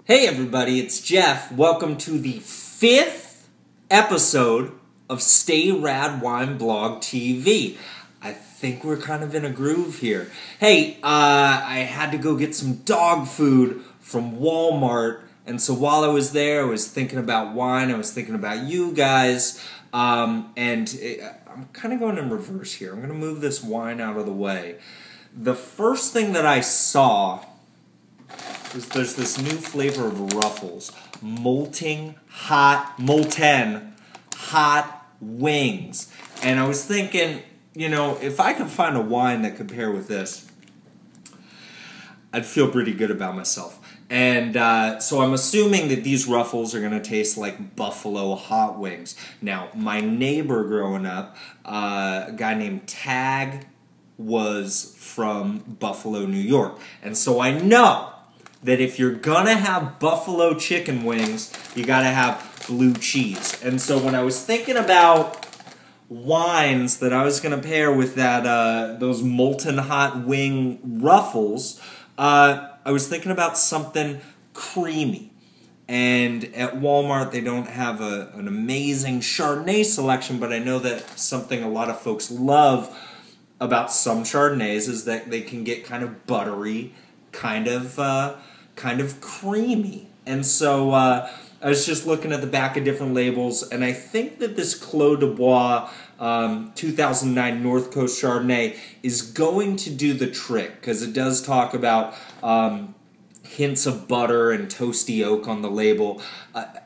Hey everybody, it's Jeff. Welcome to the 5th episode of Stay Rad Wine Blog TV. I think we're kind of in a groove here. Hey, I had to go get some dog food from Walmart, and so while I was there, I was thinking about wine, I was thinking about you guys, I'm kind of going in reverse here. I'm going to move this wine out of the way. The first thing that I saw is there's this new flavor of Ruffles, molten hot wings. And I was thinking, you know, if I could find a wine that could pair with this, I'd feel pretty good about myself. And so I'm assuming that these Ruffles are going to taste like buffalo hot wings. Now, my neighbor growing up, a guy named Tag, was from Buffalo, New York. And so I know that if you're gonna have buffalo chicken wings, you gotta have blue cheese. And so when I was thinking about wines that I was gonna pair with that those molten hot wing Ruffles, I was thinking about something creamy. And at Walmart, they don't have an amazing Chardonnay selection, but I know that something a lot of folks love about some Chardonnays is that they can get kind of buttery, kind of creamy. And so I was just looking at the back of different labels, and I think that this Clos du Bois 2009 North Coast Chardonnay is going to do the trick, because it does talk about hints of butter and toasty oak on the label.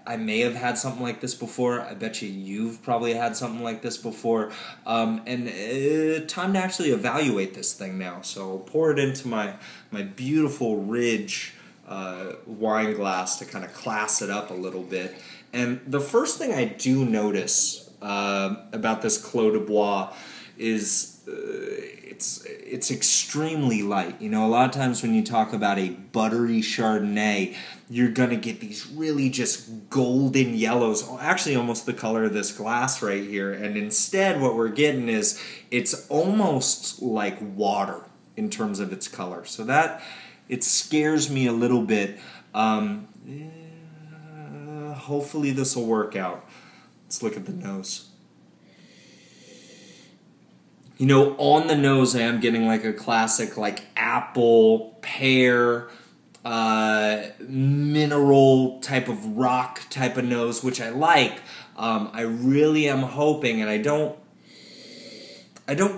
I may have had something like this before. I bet you've probably had something like this before. And time to actually evaluate this thing now. So I'll pour it into my beautiful Ridge wine glass to kind of class it up a little bit. And the first thing I do notice about this Clos du Bois is it's extremely light. You know, a lot of times when you talk about a buttery Chardonnay, you're going to get these really just golden yellows, actually almost the color of this glass right here. And instead what we're getting is it's almost like water in terms of its color. So that, it scares me a little bit. Hopefully this will work out. Let's look at the nose. You know, on the nose I am getting like a classic like apple, pear, mineral type of rock type of nose, which I like. I really am hoping, and I don't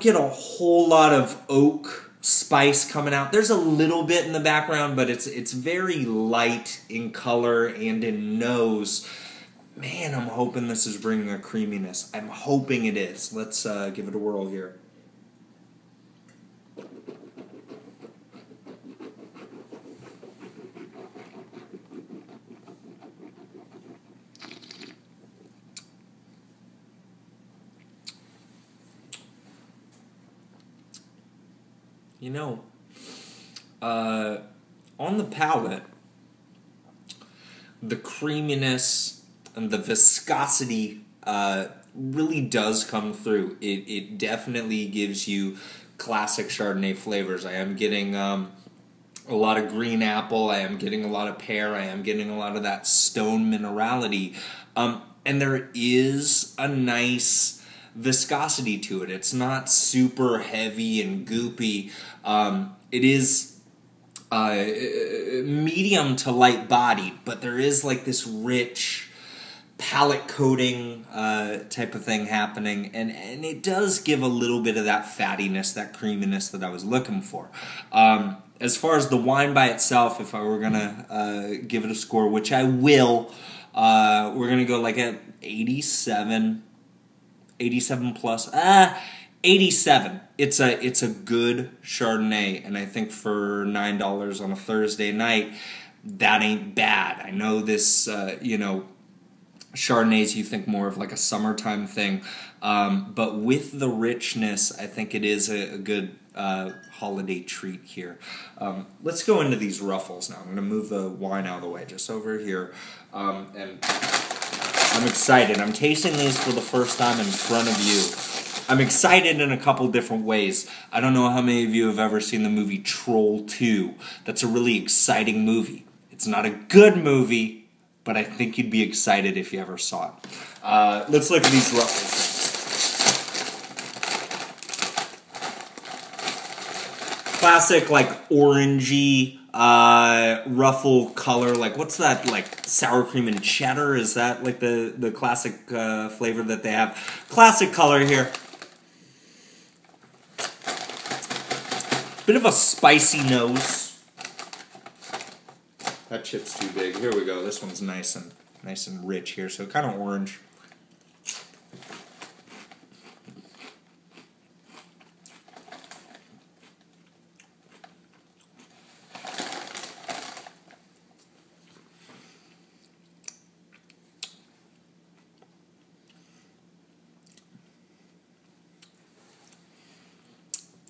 get a whole lot of oak spice coming out. There's a little bit in the background, but it's very light in color and in nose. Man, I'm hoping this is bringing a creaminess. I'm hoping it is. Let's give it a whirl here. You know, on the palate, the creaminess and the viscosity really does come through. It definitely gives you classic Chardonnay flavors. I am getting a lot of green apple. I am getting a lot of pear. I am getting a lot of that stone minerality. And there is a nice viscosity to it. It's not super heavy and goopy. It is medium to light bodied, but there is like this rich palate coating type of thing happening, and it does give a little bit of that fattiness, that creaminess that I was looking for. As far as the wine by itself, if I were gonna give it a score, which I will, we're gonna go like at 87 plus, 87. It's a good Chardonnay, and I think for $9 on a Thursday night, that ain't bad. I know this, you know, Chardonnays you think more of like a summertime thing, but with the richness, I think it is a good holiday treat here. Let's go into these Ruffles now. I'm going to move the wine out of the way, just over here, and I'm excited. I'm tasting these for the first time in front of you. I'm excited in a couple different ways. I don't know how many of you have ever seen the movie Troll 2. That's a really exciting movie. It's not a good movie, but I think you'd be excited if you ever saw it. Let's look at these ruffles. Classic, like, orangey ruffle color. Like, what's that, like, sour cream and cheddar? Is that, like, the classic flavor that they have? Classic color here. Bit of a spicy nose. That chip's too big. Here we go. This one's nice and rich here, so kind of orange.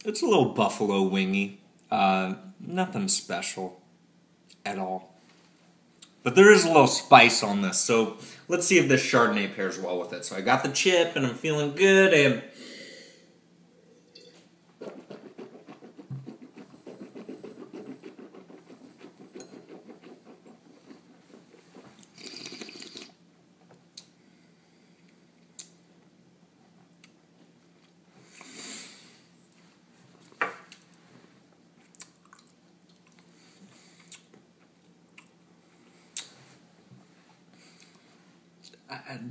It's a little buffalo wingy. Nothing special at all. But there is a little spice on this, so let's see if this Chardonnay pairs well with it. So I got the chip, and I'm feeling good, and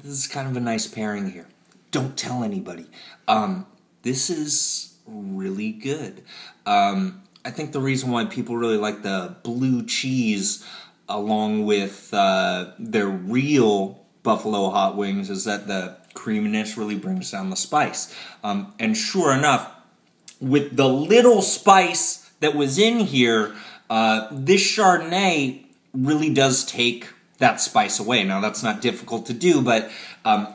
this is kind of a nice pairing here. Don't tell anybody. This is really good. I think the reason why people really like the blue cheese along with their real buffalo hot wings is that the creaminess really brings down the spice. And sure enough, with the little spice that was in here, this Chardonnay really does take that spice away. Now, that's not difficult to do, but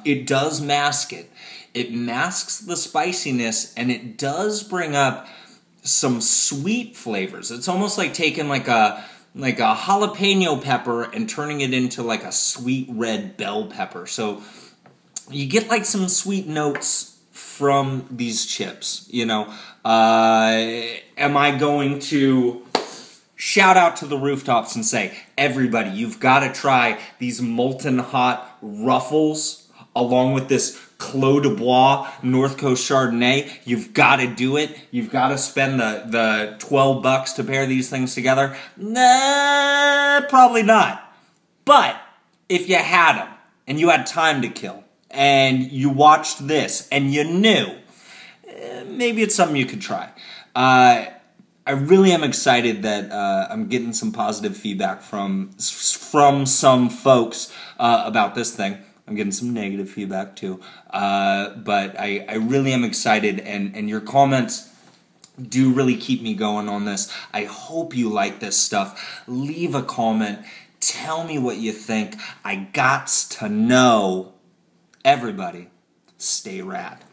it does mask it. It masks the spiciness, and it does bring up some sweet flavors. It's almost like taking like a jalapeno pepper and turning it into like a sweet red bell pepper. So you get like some sweet notes from these chips, you know. Am I going to shout out to the rooftops and say, everybody, you've got to try these molten hot ruffles along with this Clos du Bois North Coast Chardonnay? You've got to do it. You've got to spend the $12 to pair these things together. Nah, probably not. But if you had them and you had time to kill and you watched this and you knew, maybe it's something you could try. I really am excited that I'm getting some positive feedback from some folks about this thing. I'm getting some negative feedback too. But I really am excited, and your comments do really keep me going on this. I hope you like this stuff. Leave a comment. Tell me what you think. I gots to know. Everybody, stay rad.